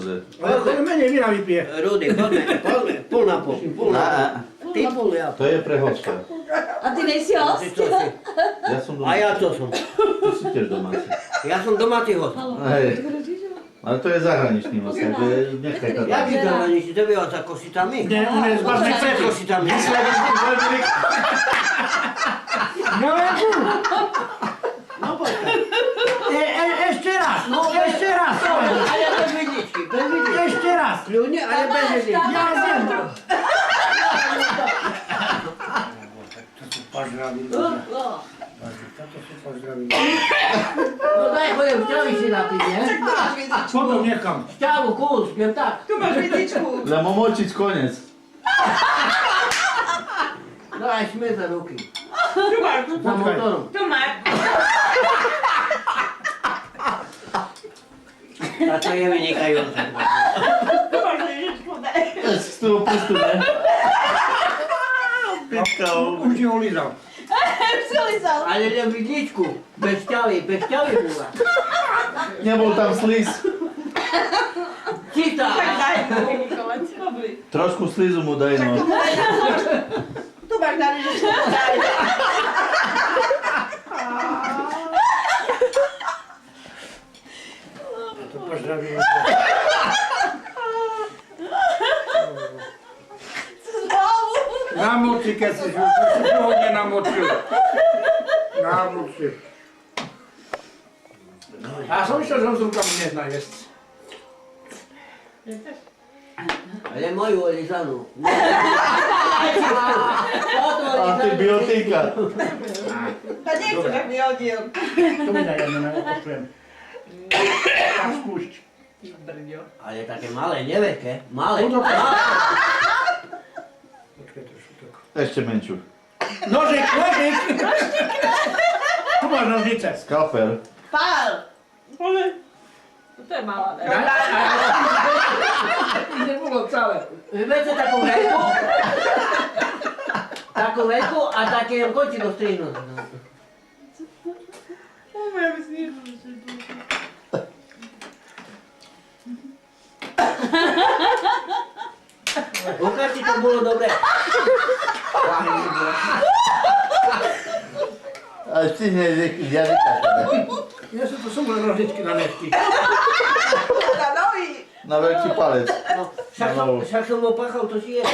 že... Ale menej vína vypije. Rudy, poďme, pol na pol. Ty pol, ja To je pre hostia. A ty nejsi host? Ty čo si? Ja som A ja domáci. to som. Ty si tiež domáci. Ja som domáci host. Hej. Ale to je zahraničný host, takže nechaj to Jak tam. si zahraničí? To býva za košicami? Nie, on je z Barnej Pred Cety. košicami. No jak No poďme. Ešte raz, ešte raz. Ale bez vidličky, bez vidličky. Ešte raz. Kľudne, ale bez vidličky. Ja zjem. No daj, chodem, šťavy si napiť, nie? Potom nechám. Šťavu, kus, viem tak. Tu máš vidličku. Len momočiť konec. Daj, smej za ruky. Tu máš. Za motorom. Tu máš. Táto je vynikajúca. Tu máš vidličku, daj. Z toho pustu, ne? Pičkou. Už ti ho lízal. Přilizal. Ale len vidličku. Bez šťavy bola. Nebol tam slíz. Čistá. Tak daj mu vynikovať. Dobrý. Trošku slízu mu daj, no. Tu máš na vidličku, daj. To pozdravím. Znovu. Namoči, keď si ho nenamočil. Namoči. A som išiel, že on s rukami nezná jesť. Ale moju olizanu. Antibiotika. To nechcem, tak mi oddiel. To mi daj, ja nenamočujem. Tak skúšť. Ale také malé, neveké. Malé. Počkaj trošku tak. Ešte menšiu. Nožik, nožik! Tu máš nožnice. Skalpel. Pál. To je malá, ne? Nebolo celé. Vyberte takú veľkú. Takú veľkú a také končí do strihnu. Ja by si niečo. Ukáž ti, to bolo dobre. A stihne jazyka. Ja som to som len nožničky na nechty. Na nohy. Na veľký palec. No, však som opáchal, to si je.